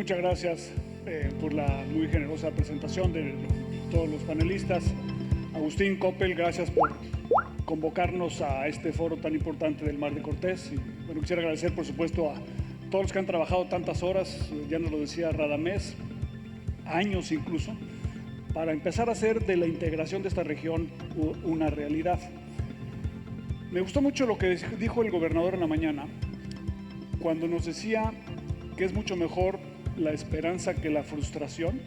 muchas gracias por la muy generosa presentación de todos los panelistas. Agustín Coppel, gracias por convocarnos a este foro tan importante del Mar de Cortés. Y, bueno, quisiera agradecer, por supuesto, a todos los que han trabajado tantas horas, ya nos lo decía Radamés, años incluso, para empezar a hacer de la integración de esta región una realidad. Me gustó mucho lo que dijo el gobernador en la mañana, cuando nos decía que es mucho mejor la esperanza que la frustración.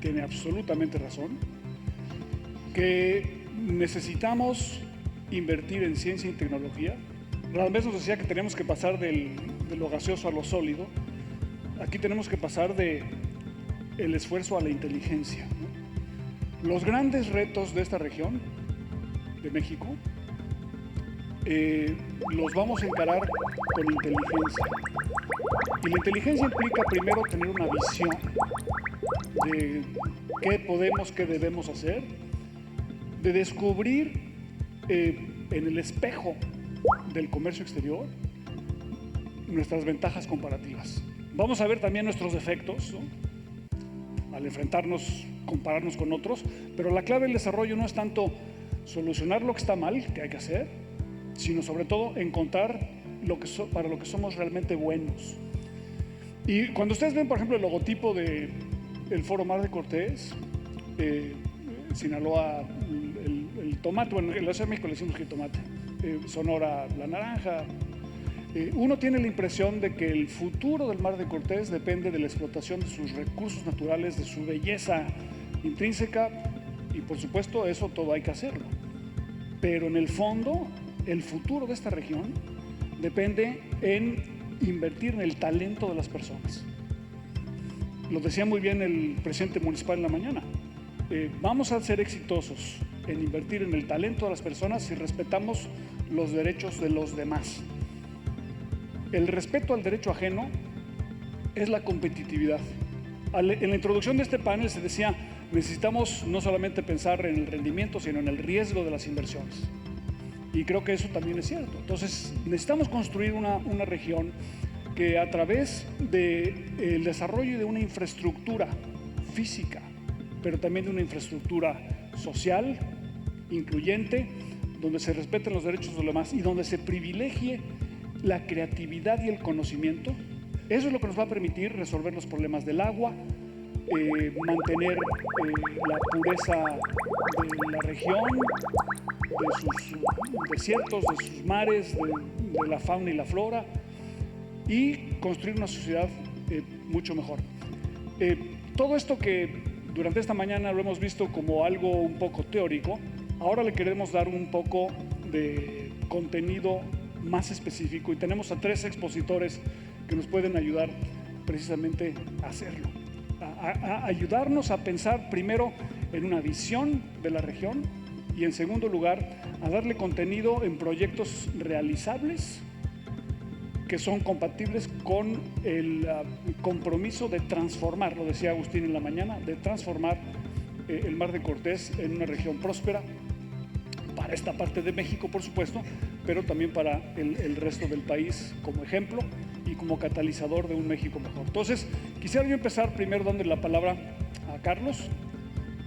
Tiene absolutamente razón. Que necesitamos invertir en ciencia y tecnología. Radamés nos decía que tenemos que pasar de lo gaseoso a lo sólido. Aquí tenemos que pasar del esfuerzo a la inteligencia, ¿no? Los grandes retos de esta región, de México, los vamos a encarar con inteligencia. Y la inteligencia implica primero tener una visión de qué podemos, qué debemos hacer, de descubrir en el espejo del comercio exterior nuestras ventajas comparativas. Vamos a ver también nuestros defectos, ¿no? Al enfrentarnos, compararnos con otros, pero la clave del desarrollo no es tanto solucionar lo que está mal, que hay que hacer, sino sobre todo encontrar para lo que somos realmente buenos. Y cuando ustedes ven, por ejemplo, el logotipo del Foro Mar de Cortés, Sinaloa, el tomate, bueno, en la Ciudad de México le decimos jitomate, Sonora, la naranja, uno tiene la impresión de que el futuro del Mar de Cortés depende de la explotación de sus recursos naturales, de su belleza intrínseca, y por supuesto eso todo hay que hacerlo. Pero en el fondo, el futuro de esta región depende en invertir en el talento de las personas. Lo decía muy bien el presidente municipal en la mañana. Vamos a ser exitosos en invertir en el talento de las personas si respetamos los derechos de los demás. El respeto al derecho ajeno es la competitividad. En la introducción de este panel se decía, necesitamos no solamente pensar en el rendimiento, sino en el riesgo de las inversiones. Y creo que eso también es cierto. Entonces, necesitamos construir una región que a través del desarrollo de una infraestructura física, pero también de una infraestructura social, incluyente, donde se respeten los derechos de los demás y donde se privilegie la creatividad y el conocimiento. Eso es lo que nos va a permitir resolver los problemas del agua, mantener la pureza de la región, de sus desiertos, de sus mares, de la fauna y la flora, y construir una sociedad mucho mejor. Todo esto que durante esta mañana lo hemos visto como algo un poco teórico, ahora le queremos dar un poco de contenido más específico y tenemos a 3 expositores que nos pueden ayudar precisamente a hacerlo, a ayudarnos a pensar primero en una visión de la región y en segundo lugar a darle contenido en proyectos realizables que son compatibles con el compromiso de transformar, lo decía Agustín en la mañana, de transformar el Mar de Cortés en una región próspera para esta parte de México, por supuesto, pero también para el resto del país como ejemplo y como catalizador de un México mejor. Entonces, quisiera yo empezar primero dándole la palabra a Carlos,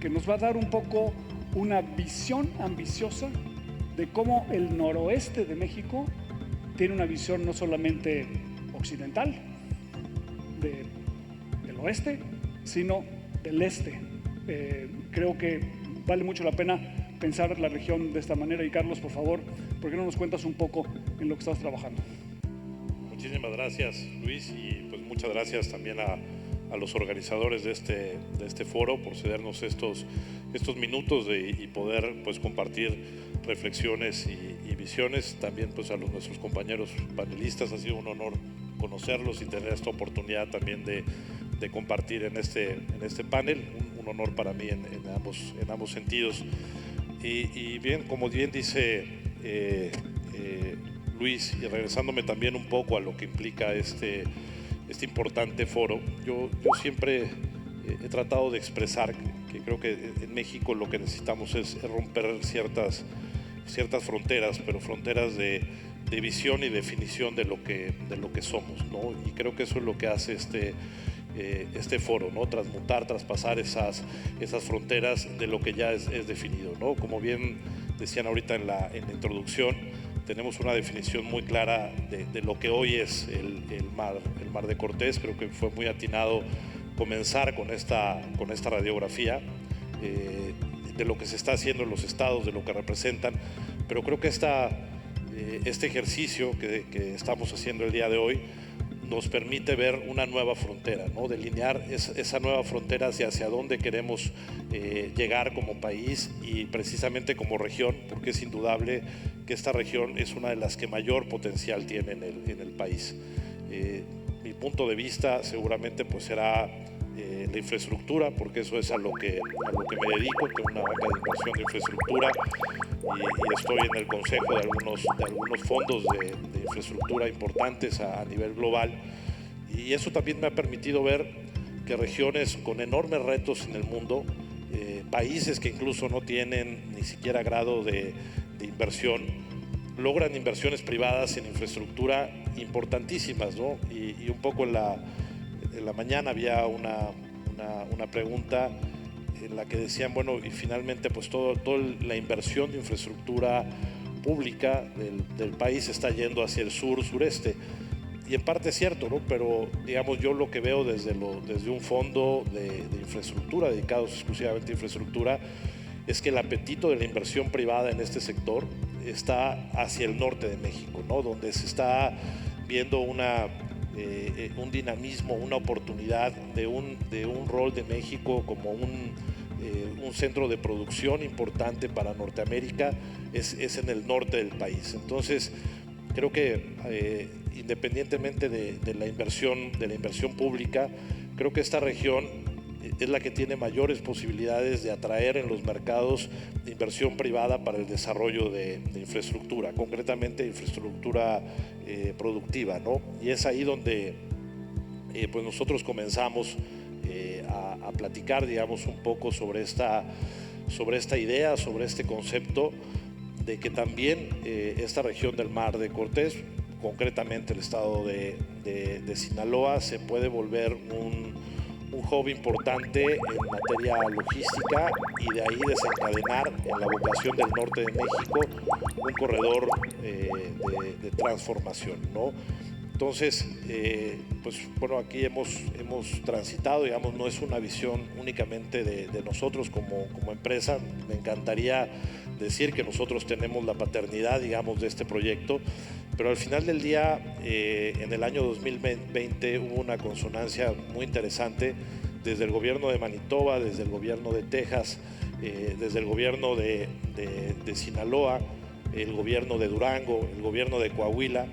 que nos va a dar un poco una visión ambiciosa de cómo el noroeste de México tiene una visión no solamente occidental, del oeste, sino del este. Creo que vale mucho la pena pensar la región de esta manera. Y Carlos, por favor, ¿por qué no nos cuentas un poco en lo que estás trabajando? Muchísimas gracias, Luis, y pues muchas gracias también a los organizadores de este foro por cedernos estos minutos y poder pues compartir reflexiones y visiones. También pues a nuestros compañeros panelistas, ha sido un honor conocerlos y tener esta oportunidad también de compartir en este panel, un honor para mí en ambos sentidos. Y bien, como bien dice Luis, y regresándome también un poco a lo que implica este importante foro, yo siempre he tratado de expresar que creo que en México lo que necesitamos es romper ciertas fronteras, pero fronteras de visión y definición de lo que somos, ¿no? Y creo que eso es lo que hace este foro, ¿no? Transmutar, traspasar esas fronteras de lo que ya es definido, ¿no? Como bien decían ahorita en la introducción, tenemos una definición muy clara de lo que hoy es el mar de Cortés. Creo que fue muy atinado comenzar con esta radiografía de lo que se está haciendo en los estados, de lo que representan, pero creo que este ejercicio que estamos haciendo el día de hoy nos permite ver una nueva frontera, ¿no? Delinear esa nueva frontera hacia dónde queremos llegar como país y precisamente como región, porque es indudable que esta región es una de las que mayor potencial tiene en el país. Mi punto de vista seguramente pues será la infraestructura, porque eso es a lo que me dedico. Tengo una banca de inversión de infraestructura y estoy en el consejo de algunos fondos de infraestructura importantes a nivel global, y eso también me ha permitido ver que regiones con enormes retos en el mundo, países que incluso no tienen ni siquiera grado de inversión, logran inversiones privadas en infraestructura importantísimas, ¿no? Y un poco en la mañana había una pregunta en la que decían, bueno, y finalmente pues toda la inversión de infraestructura pública del país está yendo hacia el sureste. Y en parte es cierto, ¿no? Pero digamos, yo lo que veo desde un fondo de infraestructura, dedicados exclusivamente a infraestructura, es que el apetito de la inversión privada en este sector está hacia el norte de México, ¿no? Donde se está viendo un dinamismo, una oportunidad de un rol de México como un centro de producción importante para Norteamérica, es en el norte del país. Entonces, creo que independientemente de la inversión pública, creo que esta región es la que tiene mayores posibilidades de atraer en los mercados de inversión privada para el desarrollo de infraestructura, concretamente infraestructura productiva, ¿no? Y es ahí donde pues nosotros comenzamos a platicar, digamos, un poco sobre esta idea, sobre este concepto de que también esta región del Mar de Cortés, concretamente el estado de Sinaloa, se puede volver un hub importante en materia logística y de ahí desencadenar en la vocación del norte de México un corredor de transformación, ¿no? Entonces, pues bueno, aquí hemos transitado, digamos, no es una visión únicamente de nosotros como empresa. Me encantaría decir que nosotros tenemos la paternidad, digamos, de este proyecto, pero al final del día, en el año 2020 hubo una consonancia muy interesante desde el gobierno de Manitoba, desde el gobierno de Texas, desde el gobierno de Sinaloa, el gobierno de Durango, el gobierno de Coahuila.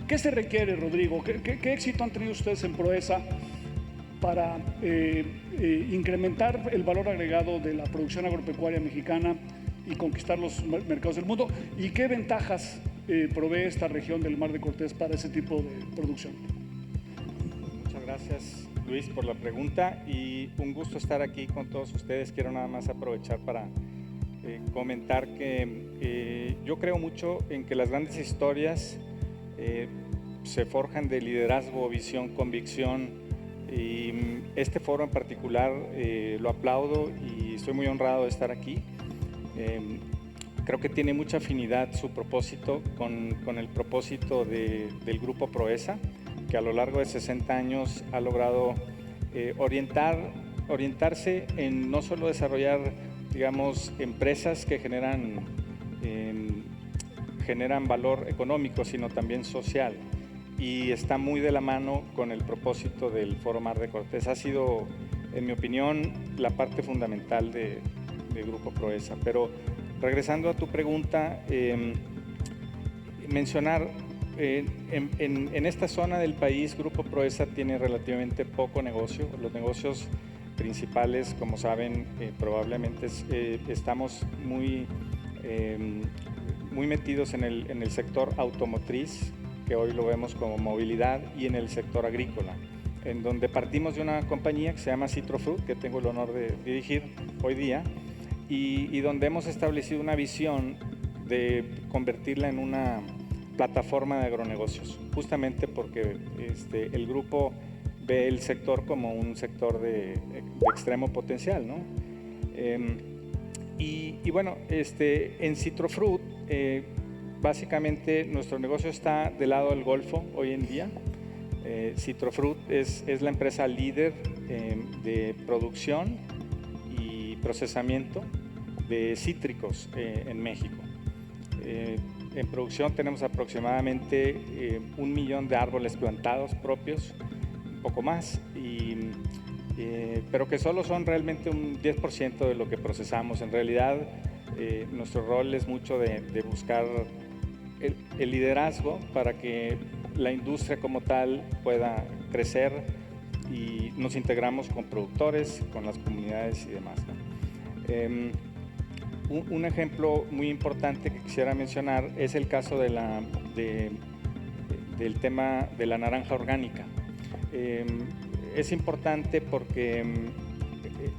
¿Qué se requiere, Rodrigo? ¿Qué éxito han tenido ustedes en Proesa para incrementar el valor agregado de la producción agropecuaria mexicana y conquistar los mercados del mundo? ¿Y qué ventajas provee esta región del Mar de Cortés para ese tipo de producción? Muchas gracias, Luis, por la pregunta, y un gusto estar aquí con todos ustedes. Quiero nada más aprovechar para comentar que yo creo mucho en que las grandes historias se forjan de liderazgo, visión, convicción, y este foro en particular lo aplaudo y estoy muy honrado de estar aquí. Creo que tiene mucha afinidad su propósito con el propósito del Grupo Proesa, que a lo largo de 60 años ha logrado orientarse en no solo desarrollar, digamos, empresas que generan valor económico, sino también social, y está muy de la mano con el propósito del Foro Mar de Cortés. Ha sido, en mi opinión, la parte fundamental de Grupo Proesa. Pero regresando a tu pregunta, mencionar, en esta zona del país, Grupo Proesa tiene relativamente poco negocio. Los negocios principales, como saben, probablemente estamos muy metidos en el sector automotriz, que hoy lo vemos como movilidad, y en el sector agrícola, en donde partimos de una compañía que se llama Citrofruit, que tengo el honor de dirigir hoy día, y donde hemos establecido una visión de convertirla en una plataforma de agronegocios, justamente porque el grupo ve el sector como un sector de extremo potencial, ¿no? Y bueno, en Citrofruit, básicamente nuestro negocio está del lado del Golfo hoy en día. Citrofruit es la empresa líder de producción y procesamiento de cítricos en México. En producción tenemos aproximadamente 1 millón de árboles plantados propios, un poco más, pero que solo son realmente un 10% de lo que procesamos. En realidad, nuestro rol es mucho de buscar el liderazgo para que la industria como tal pueda crecer, y nos integramos con productores, con las comunidades y demás, ¿no? Un ejemplo muy importante que quisiera mencionar es el caso del tema de la naranja orgánica. Es importante porque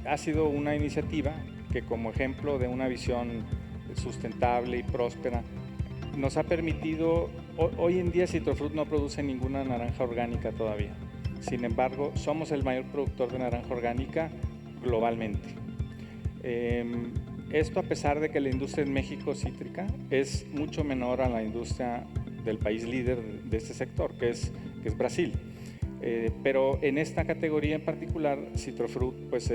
ha sido una iniciativa que, como ejemplo de una visión sustentable y próspera, nos ha permitido, hoy en día Citrofruit no produce ninguna naranja orgánica todavía. Sin embargo, somos el mayor productor de naranja orgánica globalmente. Esto a pesar de que la industria en México cítrica es mucho menor a la industria del país líder de este sector, que es Brasil. Pero en esta categoría en particular, Citrofruit pues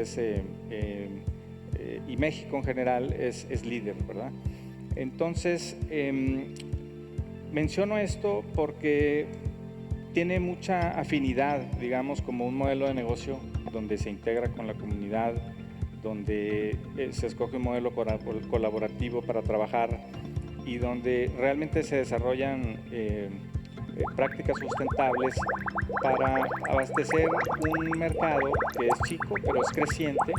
y México en general es líder, ¿verdad? Entonces, menciono esto porque tiene mucha afinidad, digamos, como un modelo de negocio donde se integra con la comunidad, donde se escoge un modelo colaborativo para trabajar y donde realmente se desarrollan prácticas sustentables para abastecer un mercado que es chico pero es creciente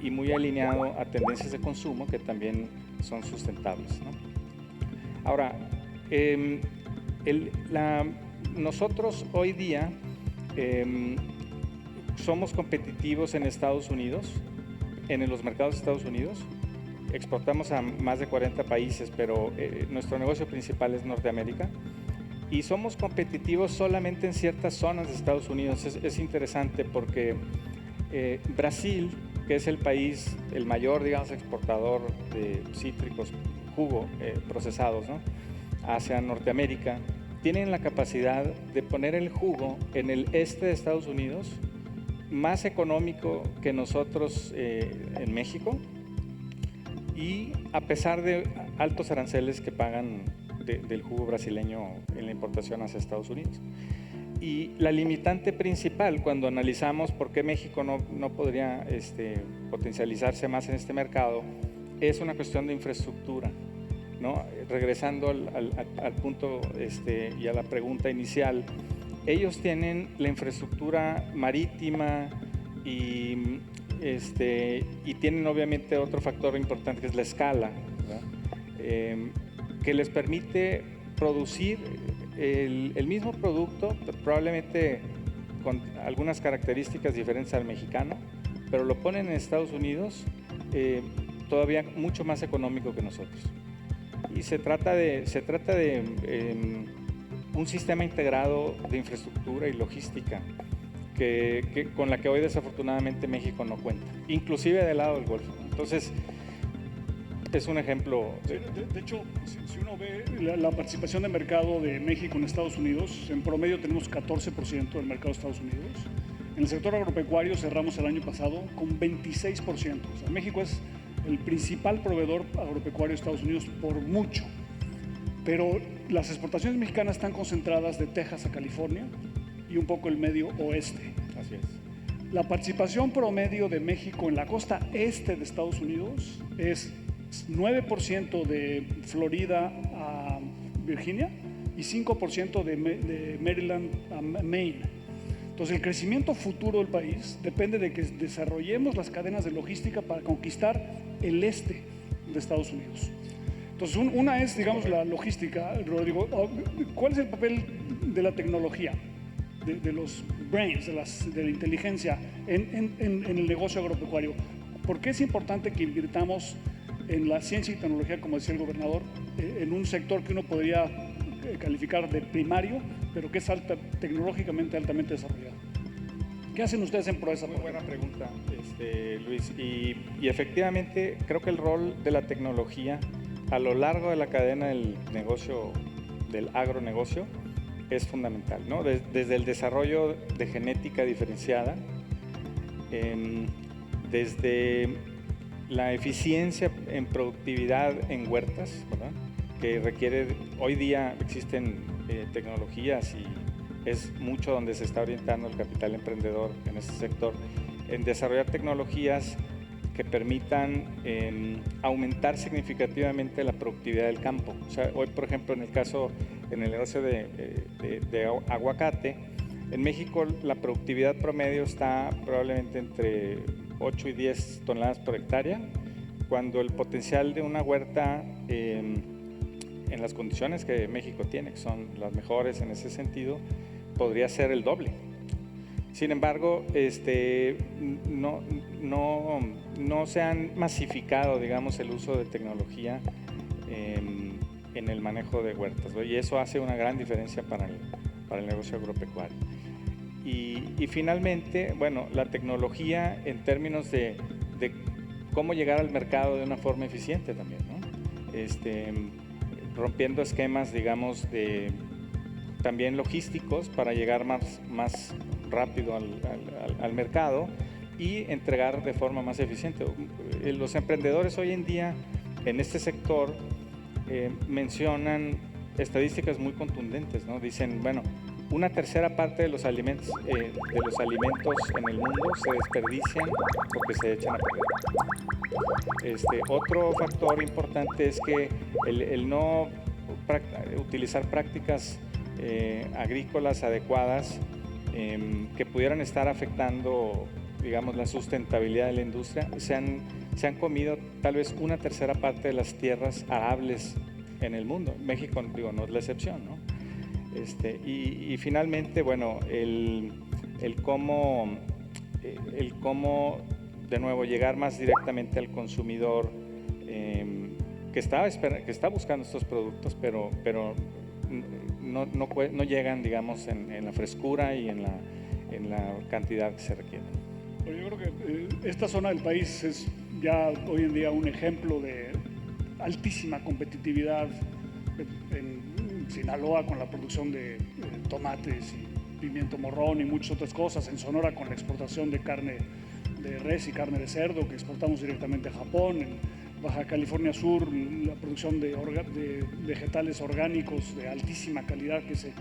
y muy alineado a tendencias de consumo que también son sustentables, ¿no? Ahora, nosotros hoy día somos competitivos en Estados Unidos, en los mercados de Estados Unidos. Exportamos a más de 40 países, pero nuestro negocio principal es Norteamérica. Y somos competitivos solamente en ciertas zonas de Estados Unidos. Es interesante porque Brasil, que es el país, el mayor, digamos, exportador de cítricos, jugo, procesados, ¿no?, hacia Norteamérica, tienen la capacidad de poner el jugo en el este de Estados Unidos más económico que nosotros en México, y a pesar de altos aranceles que pagan del jugo brasileño en la importación hacia Estados Unidos. Y la limitante principal cuando analizamos por qué México no podría potencializarse más en este mercado es una cuestión de infraestructura, ¿no? Regresando al punto y a la pregunta inicial, ellos tienen la infraestructura marítima y tienen obviamente otro factor importante que es la escala, ¿verdad? Que les permite producir el mismo producto, probablemente con algunas características diferentes al mexicano, pero lo ponen en Estados Unidos todavía mucho más económico que nosotros. Y se trata de un sistema integrado de infraestructura y logística con la que hoy desafortunadamente México no cuenta, inclusive del lado del Golfo. Entonces, es un ejemplo. De hecho, si uno ve la participación de mercado de México en Estados Unidos, en promedio tenemos 14% del mercado de Estados Unidos. En el sector agropecuario cerramos el año pasado con 26%. O sea, México es el principal proveedor agropecuario de Estados Unidos por mucho. Pero las exportaciones mexicanas están concentradas de Texas a California y un poco el medio oeste. Así es. La participación promedio de México en la costa este de Estados Unidos es 9% de Florida a Virginia y 5% de Maryland a Maine. Entonces, el crecimiento futuro del país depende de que desarrollemos las cadenas de logística para conquistar el este de Estados Unidos. Entonces, una es, digamos, la logística, Rodrigo. ¿Cuál es el papel de la tecnología, de los brains, de la inteligencia en el negocio agropecuario? ¿Por qué es importante que invirtamos en la ciencia y tecnología, como decía el gobernador, en un sector que uno podría calificar de primario, pero que es tecnológicamente altamente desarrollado. ¿Qué hacen ustedes en Proesa? Muy buena pregunta, Luis. Y efectivamente creo que el rol de la tecnología a lo largo de la cadena del negocio, del agronegocio, es fundamental, ¿no? Desde el desarrollo de genética diferenciada, desde la eficiencia en productividad en huertas, ¿verdad? Que requiere, hoy día existen tecnologías y es mucho donde se está orientando el capital emprendedor en este sector, en desarrollar tecnologías que permitan aumentar significativamente la productividad del campo. O sea, hoy, por ejemplo, en el negocio de aguacate, en México la productividad promedio está probablemente entre 8 y 10 toneladas por hectárea, cuando el potencial de una huerta en las condiciones que México tiene, que son las mejores en ese sentido, podría ser el doble. Sin embargo, no se han masificado, digamos, el uso de tecnología en el manejo de huertas, ¿no? Y eso hace una gran diferencia para el negocio agropecuario. Y finalmente, bueno, la tecnología en términos de cómo llegar al mercado de una forma eficiente también, ¿no? Rompiendo esquemas, digamos, también logísticos para llegar más rápido al mercado y entregar de forma más eficiente. Los emprendedores hoy en día en este sector mencionan estadísticas muy contundentes, ¿no? Dicen, bueno, una tercera parte de los alimentos en el mundo se desperdician porque se echan a perder. Otro factor importante es que el no utilizar prácticas agrícolas adecuadas que pudieran estar afectando, digamos, la sustentabilidad de la industria, se han comido tal vez una tercera parte de las tierras arables en el mundo. México, digo, no es la excepción, ¿no? Y finalmente, bueno, el cómo de nuevo llegar más directamente al consumidor que está buscando estos productos, pero no llegan, digamos, en la frescura y en la cantidad que se requiere. Yo creo que esta zona del país es ya hoy en día un ejemplo de altísima competitividad en Sinaloa con la producción de tomates y pimiento morrón y muchas otras cosas, en Sonora con la exportación de carne de res y carne de cerdo que exportamos directamente a Japón, en Baja California Sur la producción de vegetales orgánicos de altísima calidad que se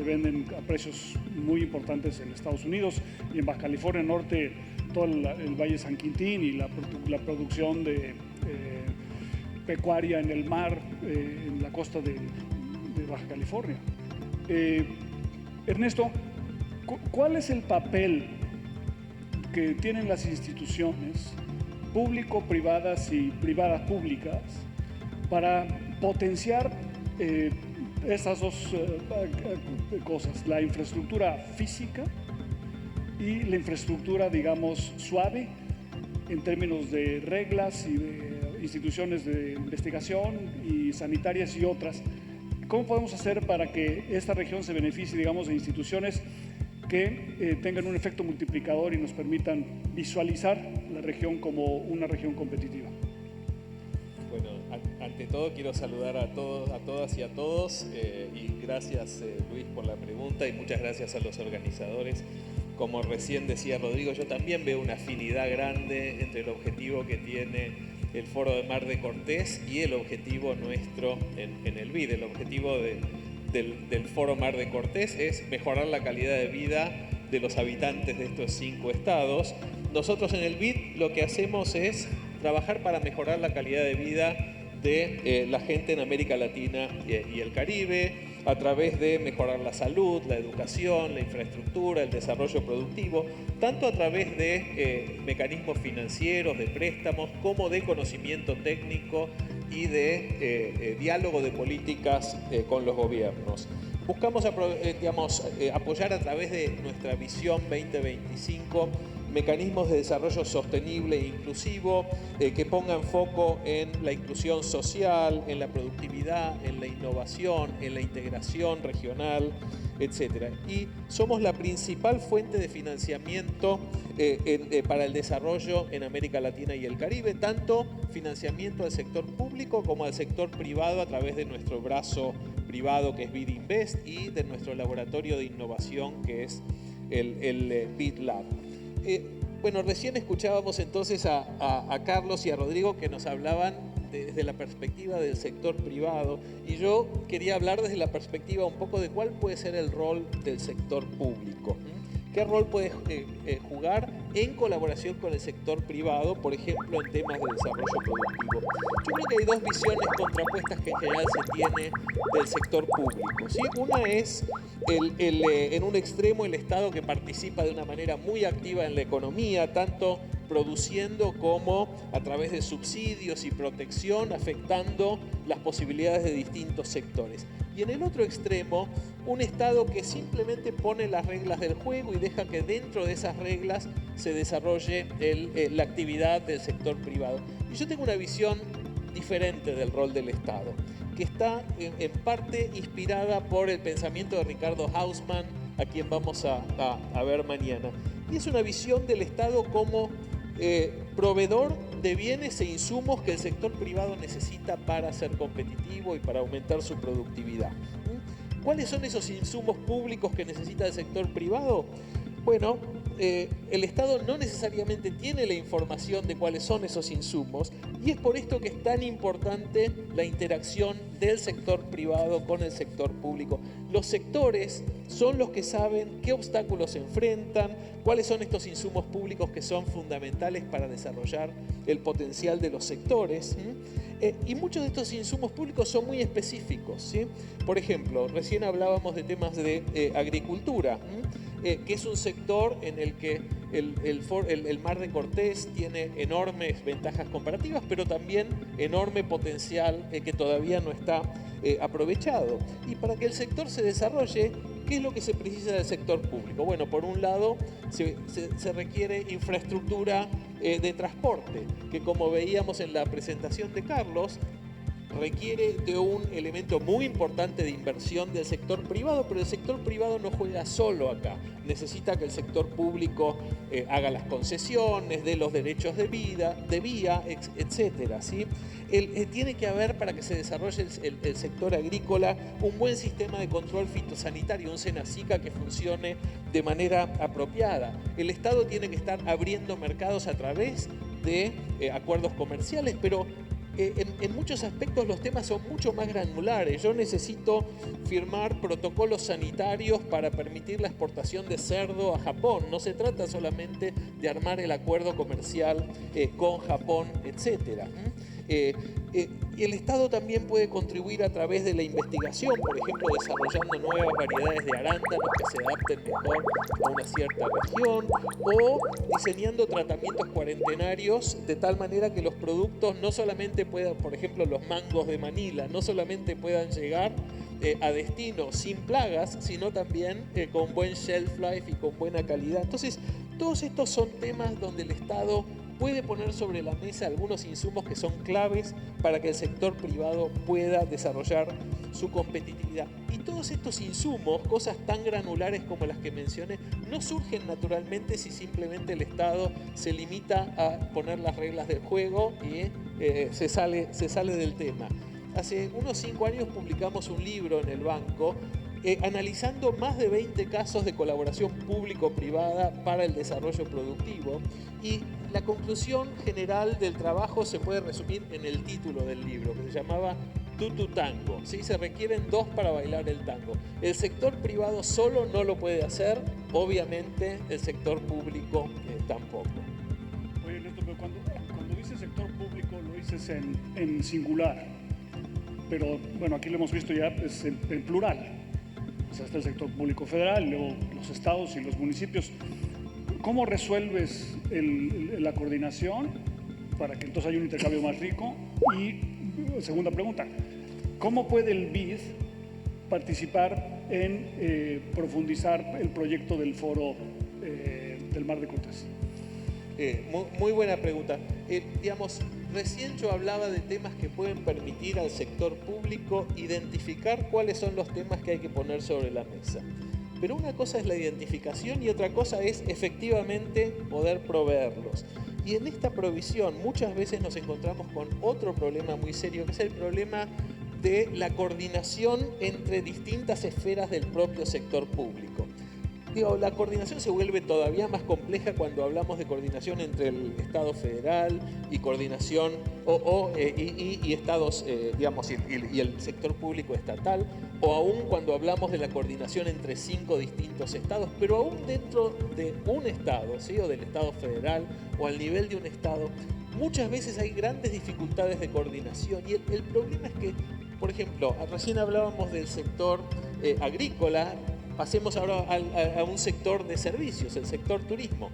venden a precios muy importantes en Estados Unidos, y en Baja California Norte todo el Valle San Quintín y la producción de pecuaria en el mar, en la costa de Baja California. Ernesto, ¿cuál es el papel que tienen las instituciones público-privadas y privadas-públicas para potenciar estas dos cosas, la infraestructura física y la infraestructura, digamos, suave en términos de reglas y de instituciones de investigación y sanitarias y otras? ¿Cómo podemos hacer para que esta región se beneficie, digamos, de instituciones que tengan un efecto multiplicador y nos permitan visualizar la región como una región competitiva? Bueno, ante todo quiero saludar a todas y a todos y gracias Luis por la pregunta y muchas gracias a los organizadores. Como recién decía Rodrigo, yo también veo una afinidad grande entre el objetivo que tiene el Foro de Mar de Cortés y el objetivo nuestro en el BID. El objetivo del Foro Mar de Cortés es mejorar la calidad de vida de los habitantes de estos 5 estados. Nosotros en el BID lo que hacemos es trabajar para mejorar la calidad de vida de la gente en América Latina y el Caribe, a través de mejorar la salud, la educación, la infraestructura, el desarrollo productivo, tanto a través de mecanismos financieros, de préstamos, como de conocimiento técnico y de diálogo de políticas con los gobiernos. Buscamos apoyar a través de nuestra visión 2025 mecanismos de desarrollo sostenible e inclusivo que pongan foco en la inclusión social, en la productividad, en la innovación, en la integración regional, etc. Y somos la principal fuente de financiamiento para el desarrollo en América Latina y el Caribe, tanto financiamiento al sector público como al sector privado a través de nuestro brazo privado que es BID Invest y de nuestro laboratorio de innovación que es el BID Lab. Bueno, recién escuchábamos entonces a Carlos y a Rodrigo que nos hablaban desde la perspectiva del sector privado y yo quería hablar desde la perspectiva un poco de cuál puede ser el rol del sector público. ¿Qué rol puede jugar en colaboración con el sector privado, por ejemplo, en temas de desarrollo productivo? Yo creo que hay dos visiones contrapuestas que en general se tiene del sector público, ¿sí? Una es, en un extremo, el Estado que participa de una manera muy activa en la economía, tanto produciendo como a través de subsidios y protección, afectando las posibilidades de distintos sectores. Y en el otro extremo, un Estado que simplemente pone las reglas del juego y deja que dentro de esas reglas se desarrolle la actividad del sector privado. Y yo tengo una visión diferente del rol del Estado, que está en parte inspirada por el pensamiento de Ricardo Hausmann, a quien vamos a ver mañana. Y es una visión del Estado como proveedor de bienes e insumos que el sector privado necesita para ser competitivo y para aumentar su productividad. ¿Cuáles son esos insumos públicos que necesita el sector privado? Bueno, el Estado no necesariamente tiene la información de cuáles son esos insumos y es por esto que es tan importante la interacción del sector privado con el sector público. Los sectores son los que saben qué obstáculos se enfrentan, cuáles son estos insumos públicos que son fundamentales para desarrollar el potencial de los sectores. Y muchos de estos insumos públicos son muy específicos, ¿sí? Por ejemplo, recién hablábamos de temas de agricultura, que es un sector en el que el Mar de Cortés tiene enormes ventajas comparativas, pero también enorme potencial que todavía no está aprovechado. Y para que el sector se desarrolle, ¿qué es lo que se precisa del sector público? Bueno, por un lado, se requiere infraestructura de transporte, que como veíamos en la presentación de Carlos, requiere de un elemento muy importante de inversión del sector privado, pero el sector privado no juega solo acá. Necesita que el sector público haga las concesiones, dé los derechos de vía, etcétera, ¿sí? Tiene que haber, para que se desarrolle el sector agrícola, un buen sistema de control fitosanitario, un SENASICA que funcione de manera apropiada. El Estado tiene que estar abriendo mercados a través de acuerdos comerciales, pero en muchos aspectos los temas son mucho más granulares. Yo necesito firmar protocolos sanitarios para permitir la exportación de cerdo a Japón. No se trata solamente de armar el acuerdo comercial con Japón, etc. El Estado también puede contribuir a través de la investigación, por ejemplo, desarrollando nuevas variedades de arándanos que se adapten mejor a una cierta región o diseñando tratamientos cuarentenarios de tal manera que los productos no solamente puedan, por ejemplo, los mangos de Manila, no solamente puedan llegar a destino sin plagas, sino también con buen shelf life y con buena calidad. Entonces, todos estos son temas donde el Estado puede poner sobre la mesa algunos insumos que son claves para que el sector privado pueda desarrollar su competitividad. Y todos estos insumos, cosas tan granulares como las que mencioné, no surgen naturalmente si simplemente el Estado se limita a poner las reglas del juego y se sale del tema. Hace unos 5 años publicamos un libro en el banco analizando más de 20 casos de colaboración público-privada para el desarrollo productivo, y la conclusión general del trabajo se puede resumir en el título del libro, que se llamaba Tutu Tango, ¿sí? Se requieren dos para bailar el tango. El sector privado solo no lo puede hacer, obviamente el sector público tampoco. Oye, Ernesto, pero cuando dices sector público lo dices en singular, pero bueno, aquí lo hemos visto ya pues, en plural. O sea, está el sector público federal, luego los estados y los municipios. ¿Cómo resuelves la coordinación para que entonces haya un intercambio más rico? Y segunda pregunta, ¿cómo puede el BID participar en profundizar el proyecto del foro del Mar de Cortés? Muy buena pregunta. Digamos, recién yo hablaba de temas que pueden permitir al sector público identificar cuáles son los temas que hay que poner sobre la mesa. Pero una cosa es la identificación y otra cosa es efectivamente poder proveerlos. Y en esta provisión muchas veces nos encontramos con otro problema muy serio, que es el problema de la coordinación entre distintas esferas del propio sector público. Digo, la coordinación se vuelve todavía más compleja cuando hablamos de coordinación entre el Estado federal y coordinación y estados, digamos, y el sector público estatal, o aún cuando hablamos de la coordinación entre 5 distintos estados, pero aún dentro de un estado, ¿sí? O del Estado federal o al nivel de un estado, muchas veces hay grandes dificultades de coordinación y el problema es que, por ejemplo, recién hablábamos del sector agrícola. Pasemos ahora a un sector de servicios, el sector turismo.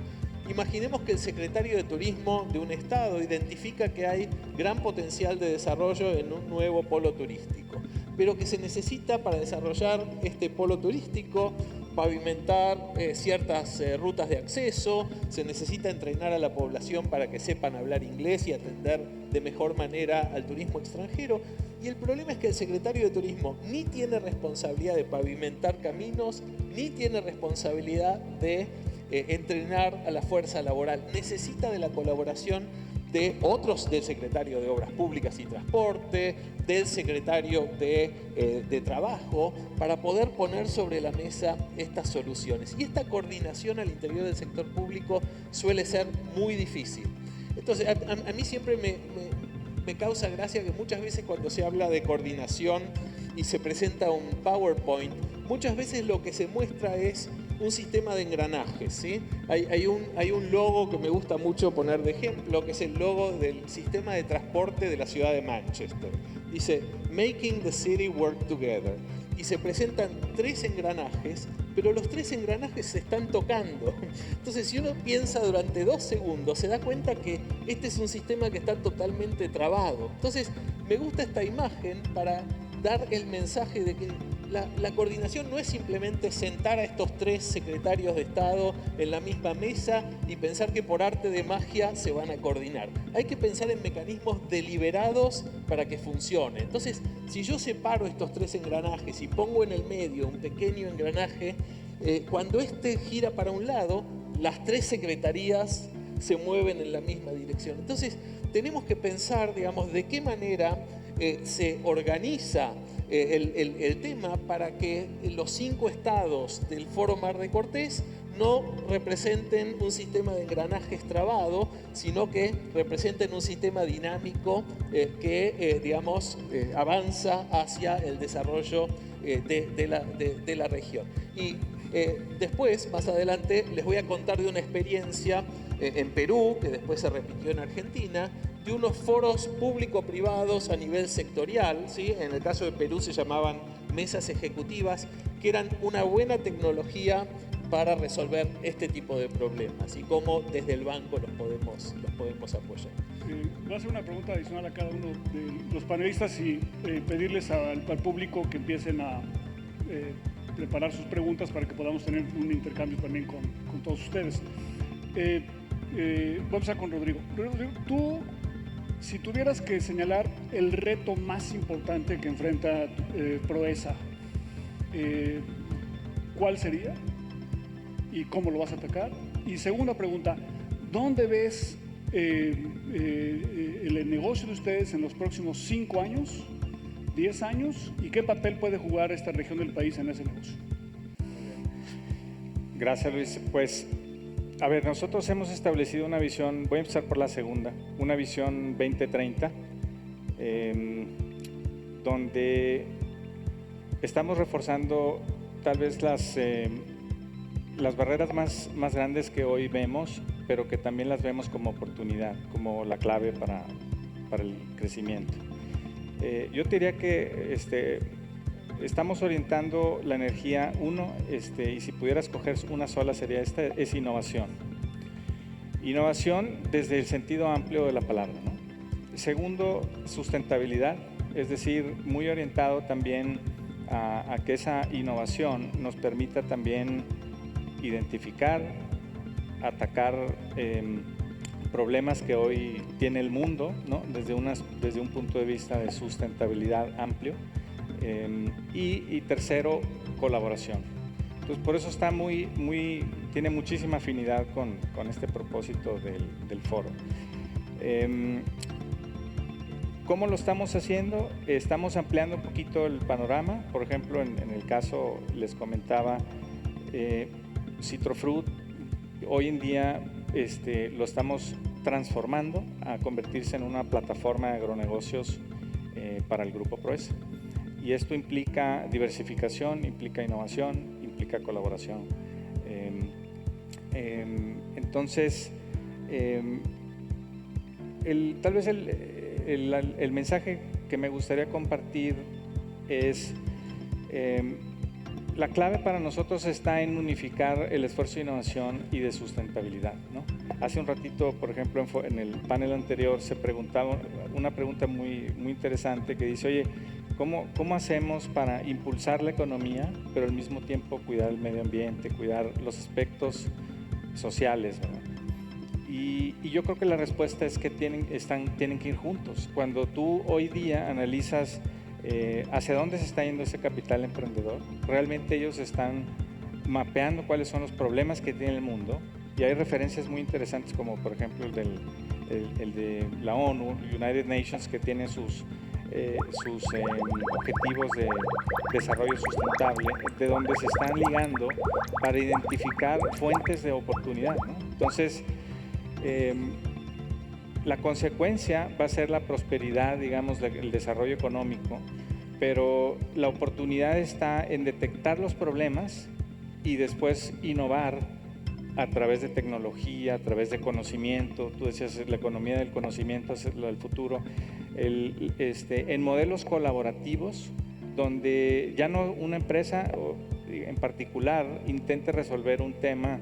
Imaginemos que el secretario de Turismo de un estado identifica que hay gran potencial de desarrollo en un nuevo polo turístico, pero que se necesita para desarrollar este polo turístico pavimentar ciertas rutas de acceso, se necesita entrenar a la población para que sepan hablar inglés y atender de mejor manera al turismo extranjero. Y el problema es que el secretario de Turismo ni tiene responsabilidad de pavimentar caminos, ni tiene responsabilidad de entrenar a la fuerza laboral. Necesita de la colaboración de otros, del secretario de Obras Públicas y Transporte, del secretario de Trabajo, para poder poner sobre la mesa estas soluciones. Y esta coordinación al interior del sector público suele ser muy difícil. Entonces, a mí siempre me causa gracia que muchas veces cuando se habla de coordinación y se presenta un PowerPoint, muchas veces lo que se muestra es un sistema de engranajes, ¿sí? Hay un logo que me gusta mucho poner de ejemplo, que es el logo del sistema de transporte de la ciudad de Manchester. Dice, Making the City Work Together. Y se presentan 3 engranajes, pero los 3 engranajes se están tocando. Entonces, si uno piensa durante 2 segundos, se da cuenta que este es un sistema que está totalmente trabado. Entonces, me gusta esta imagen para dar el mensaje de que la coordinación no es simplemente sentar a estos 3 secretarios de Estado en la misma mesa y pensar que por arte de magia se van a coordinar. Hay que pensar en mecanismos deliberados para que funcione. Entonces, si yo separo estos 3 engranajes y pongo en el medio un pequeño engranaje, cuando este gira para un lado, las 3 secretarías se mueven en la misma dirección. Entonces, tenemos que pensar, digamos, de qué manera se organiza el tema para que los 5 estados del Foro Mar de Cortés no representen un sistema de engranajes trabado, sino que representen un sistema dinámico que, digamos, avanza hacia el desarrollo de la región. Y después, más adelante, les voy a contar de una experiencia en Perú, que después se repitió en Argentina, de unos foros público-privados a nivel sectorial, ¿sí? En el caso de Perú se llamaban mesas ejecutivas, que eran una buena tecnología para resolver este tipo de problemas y cómo desde el banco los podemos apoyar. Voy a hacer una pregunta adicional a cada uno de los panelistas y pedirles al público que empiecen a preparar sus preguntas para que podamos tener un intercambio también con todos ustedes. Vamos a empezar con Rodrigo. Rodrigo, tú, si tuvieras que señalar el reto más importante que enfrenta Proesa, ¿cuál sería? ¿Y cómo lo vas a atacar? Y segunda pregunta, ¿dónde ves el negocio de ustedes en los próximos 5 años, 10 años? ¿Y qué papel puede jugar esta región del país en ese negocio? Gracias, Luis. Pues, a ver, nosotros hemos establecido una visión, voy a empezar por la segunda, una visión 2030, donde estamos reforzando tal vez las barreras más grandes que hoy vemos, pero que también las vemos como oportunidad, como la clave para el crecimiento. Yo te diría que estamos orientando la energía, y si pudiera escoger una sola sería esta, es innovación. Innovación desde el sentido amplio de la palabra, ¿no? Segundo, sustentabilidad, es decir, muy orientado también a que esa innovación nos permita también identificar, atacar problemas que hoy tiene el mundo, ¿no? Desde un punto de vista de sustentabilidad amplio. Y tercero, colaboración. Entonces, por eso está tiene muchísima afinidad con este propósito del foro. ¿Cómo lo estamos haciendo? Estamos ampliando un poquito el panorama. Por ejemplo, en el caso, les comentaba, Citrofruit, hoy en día lo estamos transformando a convertirse en una plataforma de agronegocios para el Grupo Proesa. Y esto implica diversificación, implica innovación, implica colaboración. Entonces, tal vez el mensaje que me gustaría compartir es la clave para nosotros está en unificar el esfuerzo de innovación y de sustentabilidad, ¿no? Hace un ratito, por ejemplo, en el panel anterior se preguntaba una pregunta muy interesante que dice, oye, ¿cómo hacemos para impulsar la economía, pero al mismo tiempo cuidar el medio ambiente, cuidar los aspectos sociales, ¿verdad? Y yo creo que la respuesta es que tienen que ir juntos. Cuando tú hoy día analizas hacia dónde se está yendo ese capital emprendedor, realmente ellos están mapeando cuáles son los problemas que tiene el mundo, y hay referencias muy interesantes como por ejemplo el de la ONU, United Nations, que tiene sus objetivos de desarrollo sustentable, de donde se están ligando para identificar fuentes de oportunidad, ¿no? Entonces, la consecuencia va a ser la prosperidad, digamos, el desarrollo económico, pero la oportunidad está en detectar los problemas y después innovar a través de tecnología, a través de conocimiento. Tú decías, la economía del conocimiento es lo del futuro. En modelos colaborativos, donde ya no una empresa en particular intente resolver un tema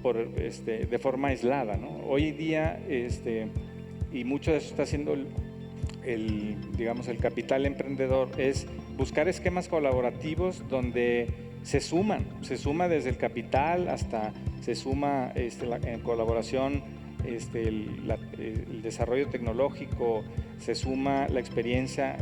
de forma aislada, ¿no? Hoy día, y mucho de eso está haciendo digamos, el capital emprendedor, es buscar esquemas colaborativos donde se suma desde el capital hasta se suma en colaboración el desarrollo tecnológico, se suma la experiencia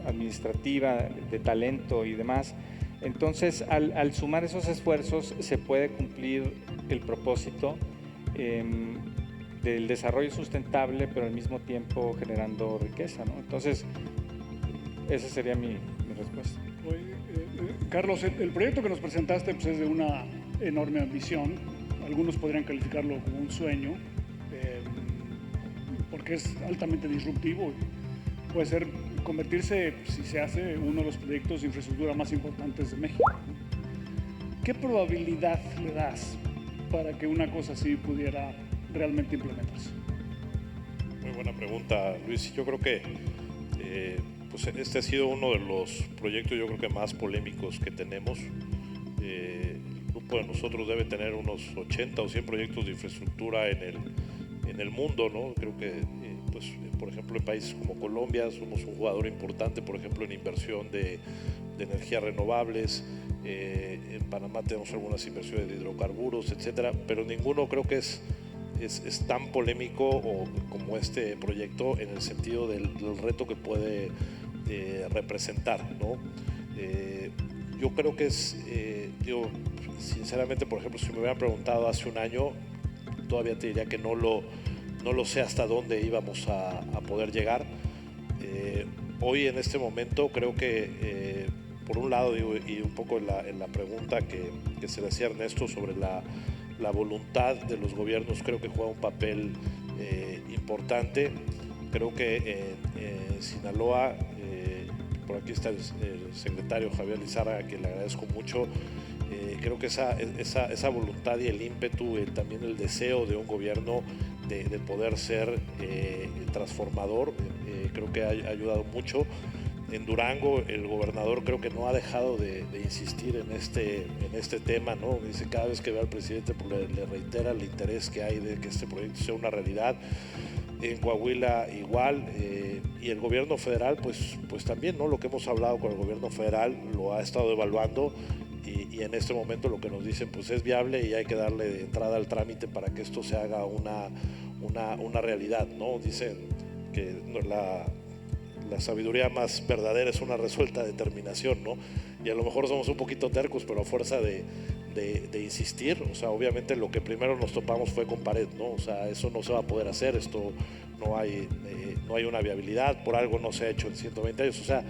administrativa, de talento y demás. Entonces, al sumar esos esfuerzos se puede cumplir el propósito del desarrollo sustentable, pero al mismo tiempo generando riqueza, ¿no? Entonces, esa sería mi respuesta. Carlos, el proyecto que nos presentaste pues, es de una enorme ambición. Algunos podrían calificarlo como un sueño, porque es altamente disruptivo. Puede convertirse, si se hace, uno de los proyectos de infraestructura más importantes de México. ¿Qué probabilidad le das para que una cosa así pudiera realmente implementarse? Muy buena pregunta, Luis. Yo creo que pues este ha sido uno de los proyectos, yo creo que más polémicos que tenemos. El grupo de nosotros debe tener unos 80 o 100 proyectos de infraestructura en el mundo, ¿no? Creo que, pues, por ejemplo, en países como Colombia somos un jugador importante, por ejemplo, en inversión de energías renovables. En Panamá tenemos algunas inversiones de hidrocarburos, etcétera, pero ninguno creo que es tan polémico como este proyecto en el sentido del reto que puede representar, ¿no? Yo creo que sinceramente, por ejemplo, si me hubieran preguntado hace un año, todavía te diría que no lo sé hasta dónde íbamos a poder llegar. Hoy en este momento creo que por un lado, y un poco en la pregunta que se le hacía a Ernesto sobre la voluntad de los gobiernos, creo que juega un papel importante. Creo que en Sinaloa, por aquí está el secretario Javier Lizárraga, que le agradezco mucho. Creo que esa voluntad y el ímpetu, también el deseo de un gobierno de poder ser transformador, creo que ha ayudado mucho. En Durango, el gobernador creo que no ha dejado de insistir en este tema, ¿no? Dice, cada vez que ve al presidente pues, le reitera el interés que hay de que este proyecto sea una realidad. En Coahuila igual, y el gobierno federal pues también, ¿no? Lo que hemos hablado con el gobierno federal lo ha estado evaluando y en este momento lo que nos dicen pues es viable y hay que darle entrada al trámite para que esto se haga una realidad, ¿no? Dicen que la sabiduría más verdadera es una resuelta determinación, ¿no? Y a lo mejor somos un poquito tercos, pero a fuerza de insistir, o sea, obviamente lo que primero nos topamos fue con pared, ¿no? O sea, eso no se va a poder hacer, esto no hay una viabilidad, por algo no se ha hecho en 120 años, o sea,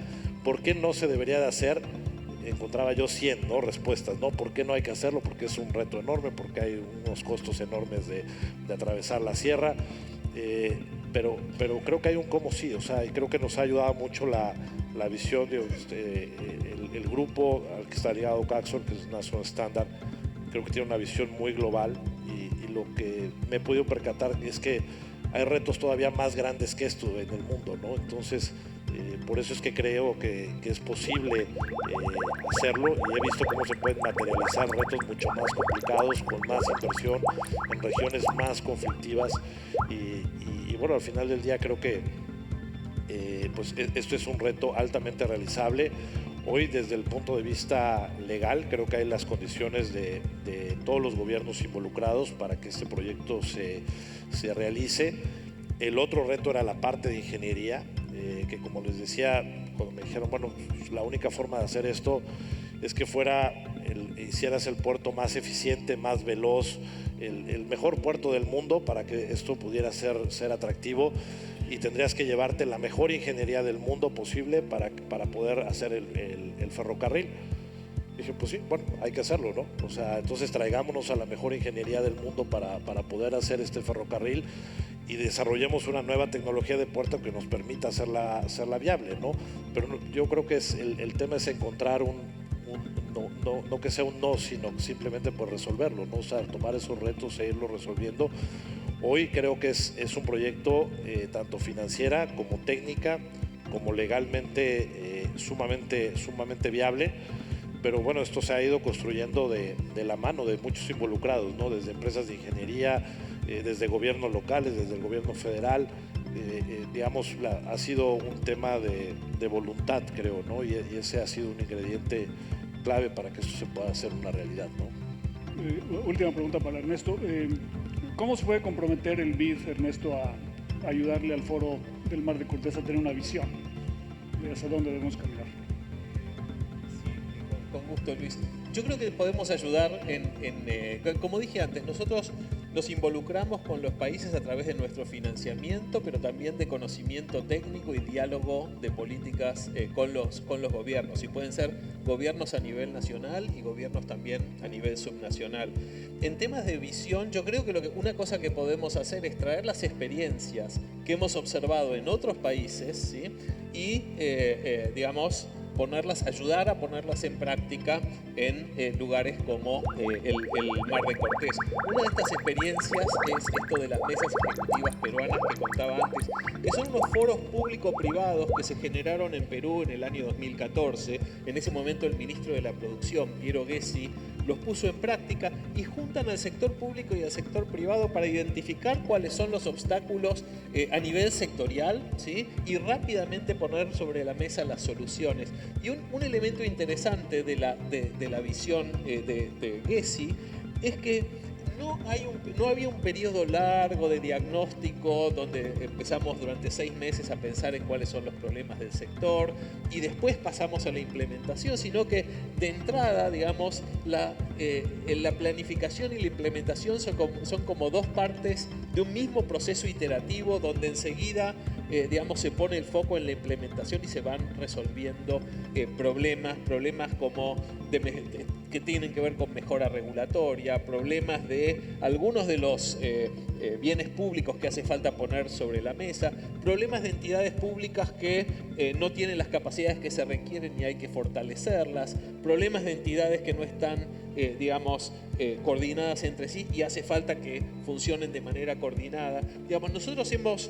¿por qué no se debería de hacer? Encontraba yo 100, ¿no? Respuestas, ¿no? ¿Por qué no hay que hacerlo? Porque es un reto enorme, porque hay unos costos enormes de atravesar la sierra, pero creo que hay un cómo sí, o sea, y creo que nos ha ayudado mucho la visión de el grupo al que está ligado Caxor, que es National Standard. Creo que tiene una visión muy global y lo que me he podido percatar es que hay retos todavía más grandes que esto en el mundo, ¿no? Entonces, por eso es que creo que es posible hacerlo, y he visto cómo se pueden materializar retos mucho más complicados, con más inversión, en regiones más conflictivas, y bueno, al final del día creo que pues esto es un reto altamente realizable. Hoy, desde el punto de vista legal, creo que hay las condiciones de todos los gobiernos involucrados para que este proyecto se realice. El otro reto era la parte de ingeniería, que como les decía, cuando me dijeron, bueno, pues la única forma de hacer esto es que hicieras el puerto más eficiente, más veloz, el mejor puerto del mundo para que esto pudiera ser atractivo, y tendrías que llevarte la mejor ingeniería del mundo posible para poder hacer el ferrocarril. Dije, pues sí, bueno, hay que hacerlo, ¿no? O sea, entonces traigámonos a la mejor ingeniería del mundo para poder hacer este ferrocarril y desarrollemos una nueva tecnología de puerto que nos permita hacerla viable, ¿no? Pero yo creo que el tema es encontrar no que sea un no, sino simplemente por resolverlo, ¿no? O sea, tomar esos retos e irlos resolviendo. Hoy creo que es un proyecto tanto financiera como técnica, como legalmente sumamente viable, pero bueno, esto se ha ido construyendo de la mano de muchos involucrados, ¿no? Desde empresas de ingeniería, desde gobiernos locales, desde el gobierno federal, digamos, ha sido un tema de voluntad, creo, ¿no? Y ese ha sido un ingrediente clave para que esto se pueda hacer una realidad, ¿no? Última pregunta para Ernesto. ¿Cómo se puede comprometer el BID, Ernesto, a ayudarle al Foro del Mar de Cortés a tener una visión de hacia dónde debemos caminar? Sí, con gusto, Luis. Yo creo que podemos ayudar como dije antes, nosotros nos involucramos con los países a través de nuestro financiamiento, pero también de conocimiento técnico y diálogo de políticas con los gobiernos. Y pueden ser gobiernos a nivel nacional y gobiernos también a nivel subnacional. En temas de visión, yo creo que una cosa que podemos hacer es traer las experiencias que hemos observado en otros países, ¿sí? Y, digamos, ayudar a ponerlas en práctica en lugares como el Mar de Cortés. Una de estas experiencias es esto de las mesas ejecutivas peruanas que contaba antes, que son unos foros público-privados que se generaron en Perú en el año 2014. En ese momento el ministro de la Producción, Piero Gessi, los puso en práctica y juntan al sector público y al sector privado para identificar cuáles son los obstáculos a nivel sectorial, ¿sí? Y rápidamente poner sobre la mesa las soluciones. Y un elemento interesante de la visión de Gessi es que no había un periodo largo de diagnóstico donde empezamos durante 6 meses a pensar en cuáles son los problemas del sector y después pasamos a la implementación, sino que de entrada, digamos, la planificación y la implementación son como dos partes de un mismo proceso iterativo donde enseguida digamos, se pone el foco en la implementación y se van resolviendo problemas como que tienen que ver con mejora regulatoria, problemas de algunos de los bienes públicos que hace falta poner sobre la mesa, problemas de entidades públicas que no tienen las capacidades que se requieren y hay que fortalecerlas, problemas de entidades que no están, digamos, coordinadas entre sí y hace falta que funcionen de manera coordinada. Digamos, nosotros hemos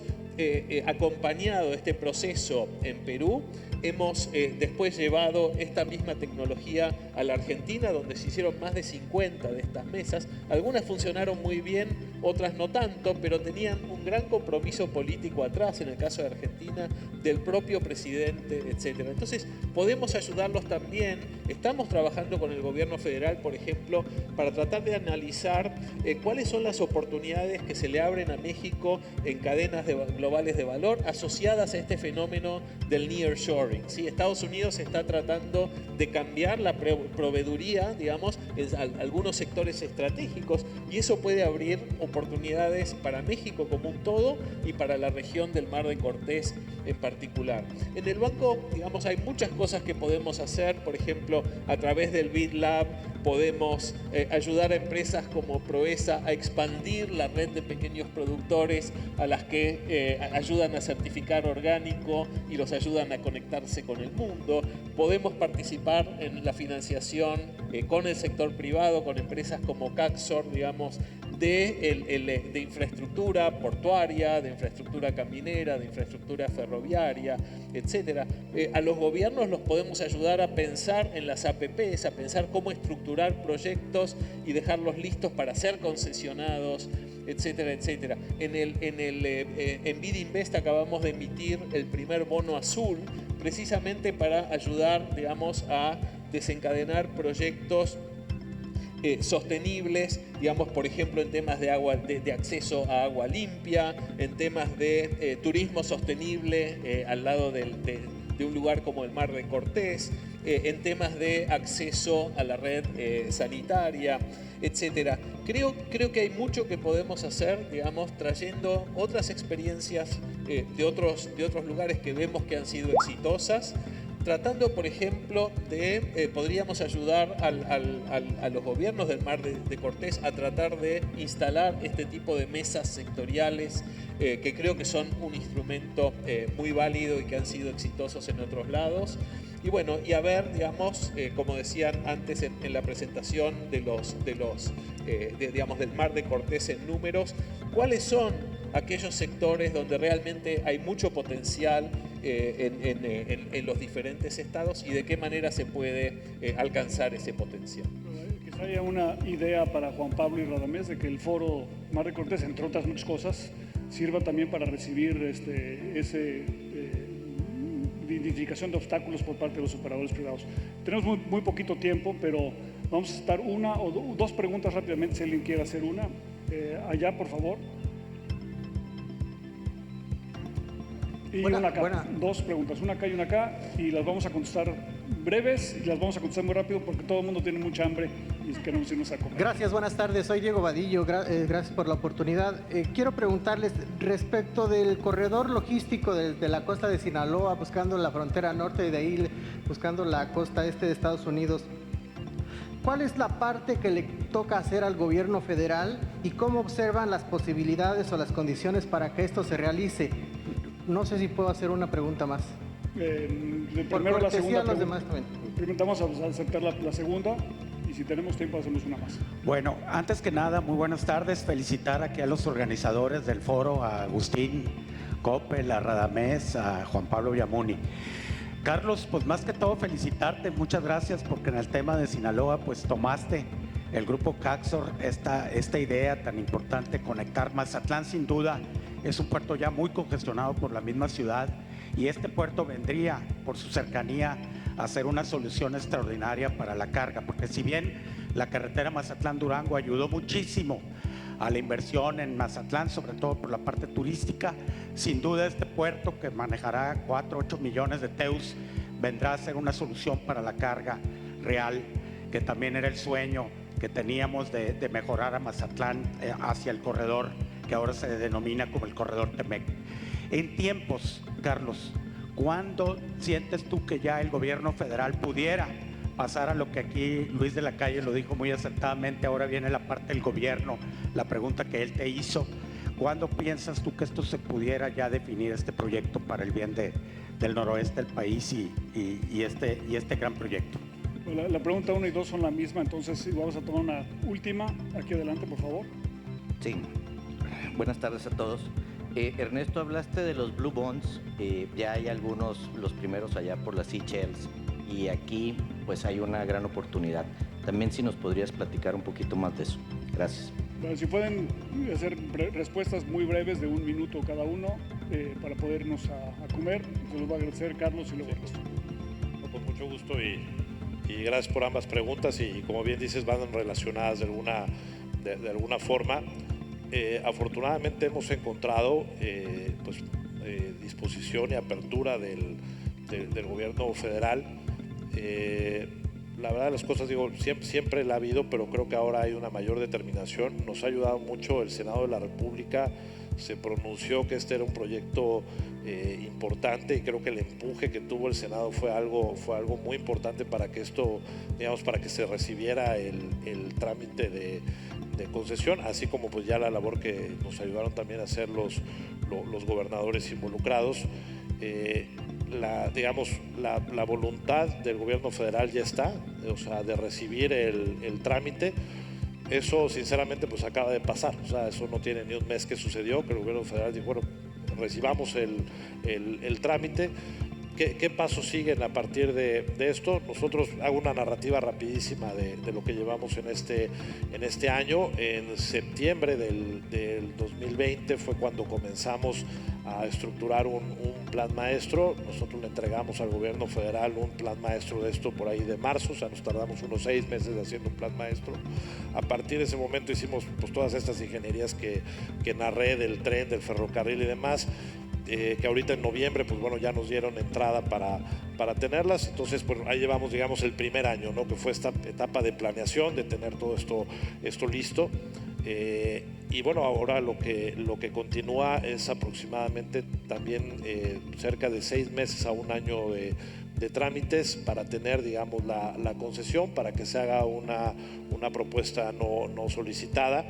acompañado este proceso en Perú, hemos después llevado esta misma tecnología a la Argentina, donde se hicieron más de 50 de estas mesas. Algunas funcionaron muy bien, otras no tanto, pero tenían un gran compromiso político atrás, en el caso de Argentina, del propio presidente, etc. Entonces, podemos ayudarlos también. Estamos trabajando con el gobierno federal, por ejemplo, para tratar de analizar cuáles son las oportunidades que se le abren a México en cadenas globales de valor asociadas a este fenómeno del nearshoring, ¿sí? Estados Unidos está tratando de cambiar la proveeduría, digamos, en algunos sectores estratégicos, y eso puede abrir oportunidades para México como un todo y para la región del Mar de Cortés en particular. En el banco, digamos, hay muchas cosas que podemos hacer. Por ejemplo, a través del BID Lab podemos ayudar a empresas como Proesa a expandir la red de pequeños productores a las que ayudan a certificar orgánico y los ayudan a conectarse con el mundo. Podemos participar en la financiación con el sector privado, con empresas como Caxor, digamos, de infraestructura portuaria, de infraestructura caminera, de infraestructura ferroviaria, etc. A los gobiernos los podemos ayudar a pensar en las APPs, a pensar cómo estructurar proyectos y dejarlos listos para ser concesionados, etcétera, etcétera. En BID Invest acabamos de emitir el primer bono azul, precisamente para ayudar, digamos, a desencadenar proyectos sostenibles, digamos, por ejemplo, en temas de agua, de acceso a agua limpia, en temas de turismo sostenible al lado de un lugar como el Mar de Cortés, en temas de acceso a la red sanitaria, etcétera. Creo que hay mucho que podemos hacer, digamos, trayendo otras experiencias de otros lugares que vemos que han sido exitosas, tratando, por ejemplo, podríamos ayudar a los gobiernos del Mar de Cortés a tratar de instalar este tipo de mesas sectoriales que creo que son un instrumento muy válido y que han sido exitosos en otros lados. Y bueno, y a ver, digamos, como decían antes en la presentación digamos, del Mar de Cortés en números, cuáles son aquellos sectores donde realmente hay mucho potencial en los diferentes estados y de qué manera se puede alcanzar ese potencial. Quizá haya una idea para Juan Pablo y Radamés de que el foro Mar de Cortés, entre otras muchas cosas, sirva también para recibir identificación de obstáculos por parte de los operadores privados. Tenemos muy poquito tiempo, pero vamos a estar una o dos preguntas rápidamente si alguien quiere hacer una. Allá, por favor. Y una acá, dos preguntas, una acá y una acá, y las vamos a contestar breves y las vamos a contestar muy rápido porque todo el mundo tiene mucha hambre y queremos irnos a comer. Gracias, buenas tardes, soy Diego Vadillo, gracias por la oportunidad. Quiero preguntarles respecto del corredor logístico desde la costa de Sinaloa, buscando la frontera norte y de ahí buscando la costa este de Estados Unidos. ¿Cuál es la parte que le toca hacer al gobierno federal y cómo observan las posibilidades o las condiciones para que esto se realice? No sé si puedo hacer una pregunta más. Primero la segunda. Los demás también. Primero vamos a aceptar la segunda y si tenemos tiempo hacemos una más. Bueno, antes que nada, muy buenas tardes. Felicitar aquí a los organizadores del foro, a Agustín Coppel, a Radamés, a Juan Pablo Viamuni. Carlos, pues más que todo felicitarte, muchas gracias porque en el tema de Sinaloa pues tomaste el grupo Caxor esta idea tan importante, conectar Mazatlán. Sin duda es un puerto ya muy congestionado por la misma ciudad y este puerto vendría por su cercanía a ser una solución extraordinaria para la carga, porque si bien la carretera Mazatlán-Durango ayudó muchísimo a la inversión en Mazatlán, sobre todo por la parte turística, sin duda este puerto que manejará 4-8 millones de TEUs vendrá a ser una solución para la carga real, que también era el sueño que teníamos de mejorar a Mazatlán hacia el corredor que ahora se denomina como el corredor Temec. En tiempos, Carlos, ¿cuándo sientes tú que ya el gobierno federal pudiera pasar a lo que aquí Luis de la Calle lo dijo muy acertadamente? Ahora viene la parte del gobierno, la pregunta que él te hizo. ¿Cuándo piensas tú que esto se pudiera ya definir, este proyecto para el bien del noroeste del país y este gran proyecto? La pregunta 1 y 2 son la misma, entonces vamos a tomar una última. Aquí adelante, por favor. Sí, buenas tardes a todos. Ernesto, hablaste de los Blue Bonds, ya hay algunos, los primeros allá por las Seychelles, y aquí pues hay una gran oportunidad. También si nos podrías platicar un poquito más de eso. Gracias. Bueno, si pueden hacer respuestas muy breves de 1 minuto cada uno para podernos a comer, se los va a agradecer Carlos y luego el resto. Con mucho gusto y gracias por ambas preguntas y como bien dices van relacionadas de alguna forma. Afortunadamente hemos encontrado disposición y apertura del gobierno federal. La verdad de las cosas, digo, siempre la ha habido, pero creo que ahora hay una mayor determinación. Nos ha ayudado mucho el Senado de la República, se pronunció que este era un proyecto importante y creo que el empuje que tuvo el Senado fue algo muy importante para que esto, digamos, para que se recibiera el trámite de concesión, así como pues ya la labor que nos ayudaron también a hacer los gobernadores involucrados. La voluntad del gobierno federal ya está, o sea, de recibir el trámite. Eso sinceramente pues acaba de pasar, o sea, eso no tiene ni un mes que sucedió, que el gobierno federal dijo, bueno, recibamos el trámite. ¿Qué pasos siguen a partir de esto? Nosotros hago una narrativa rapidísima de lo que llevamos en este año. En septiembre del 2020 fue cuando comenzamos a estructurar un plan maestro. Nosotros le entregamos al gobierno federal un plan maestro de esto por ahí de marzo, o sea, nos tardamos unos 6 meses haciendo un plan maestro. A partir de ese momento hicimos pues todas estas ingenierías que narré del tren, del ferrocarril y demás. Que ahorita en noviembre pues bueno ya nos dieron entrada para tenerlas, entonces pues ahí llevamos digamos el primer año, ¿no? Que fue esta etapa de planeación, de tener todo esto listo, y bueno ahora lo que continúa es aproximadamente también cerca de 6 meses a 1 año de trámites para tener digamos la concesión, para que se haga una propuesta no solicitada.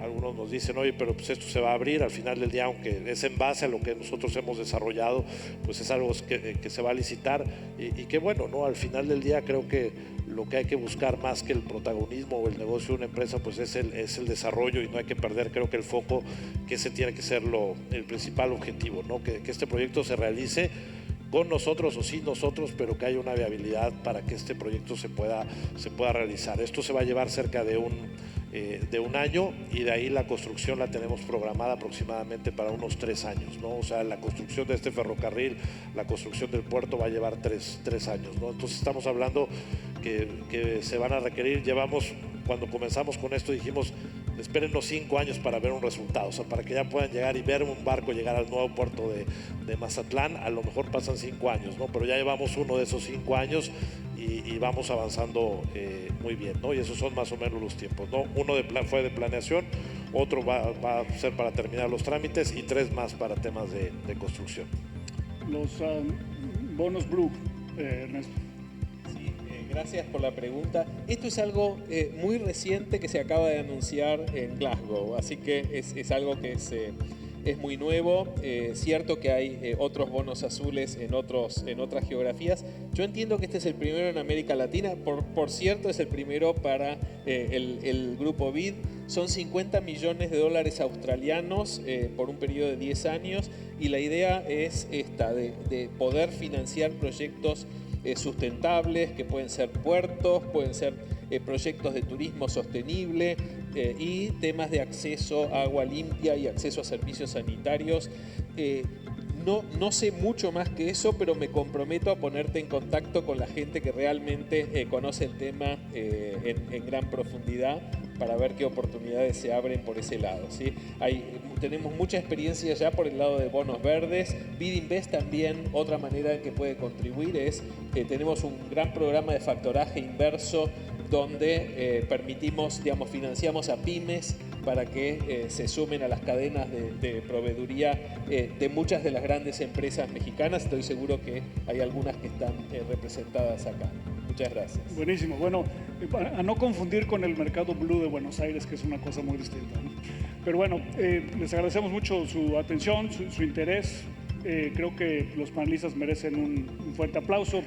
Algunos nos dicen, oye, pero pues esto se va a abrir al final del día, aunque es en base a lo que nosotros hemos desarrollado, pues es algo que se va a licitar y que bueno, ¿no? Al final del día creo que lo que hay que buscar más que el protagonismo o el negocio de una empresa, pues es el desarrollo y no hay que perder, creo que el foco, que ese tiene que ser el principal objetivo, ¿no? Que este proyecto se realice con nosotros o sin nosotros, pero que haya una viabilidad para que este proyecto se pueda realizar. Esto se va a llevar cerca de un año y de ahí la construcción la tenemos programada aproximadamente para unos 3 años, ¿no? O sea, la construcción de este ferrocarril, la construcción del puerto va a llevar 3 años, ¿no? Entonces estamos hablando que se van a requerir, cuando comenzamos con esto dijimos, espérennos 5 años para ver un resultado, o sea, para que ya puedan llegar y ver un barco llegar al nuevo puerto de Mazatlán, a lo mejor pasan 5 años, ¿no? Pero ya llevamos uno de esos 5 años y vamos avanzando muy bien, ¿no? Y esos son más o menos los tiempos, ¿no? Uno fue de planeación, otro va a ser para terminar los trámites y 3 más para temas de construcción. Los bonos Blue, Ernesto. Sí, gracias por la pregunta. Esto es algo muy reciente que se acaba de anunciar en Glasgow, así que es algo que es muy nuevo. Cierto que hay otros bonos azules en otras geografías. Yo entiendo que este es el primero en América Latina. Por cierto, es el primero para el grupo BID. Son $50 millones australianos por un periodo de 10 años y la idea es esta, de poder financiar proyectos sustentables, que pueden ser puertos, pueden ser proyectos de turismo sostenible y temas de acceso a agua limpia y acceso a servicios sanitarios. No sé mucho más que eso, pero me comprometo a ponerte en contacto con la gente que realmente conoce el tema en gran profundidad para ver qué oportunidades se abren por ese lado, ¿sí? Tenemos mucha experiencia ya por el lado de bonos verdes. BidInvest también, otra manera en que puede contribuir es, tenemos un gran programa de factoraje inverso donde financiamos a pymes para que se sumen a las cadenas de proveeduría de muchas de las grandes empresas mexicanas. Estoy seguro que hay algunas que están representadas acá. Muchas gracias. Buenísimo. Bueno, a no confundir con el mercado blue de Buenos Aires, que es una cosa muy distinta, ¿no? Pero bueno, les agradecemos mucho su atención, su interés. Creo que los panelistas merecen un fuerte aplauso.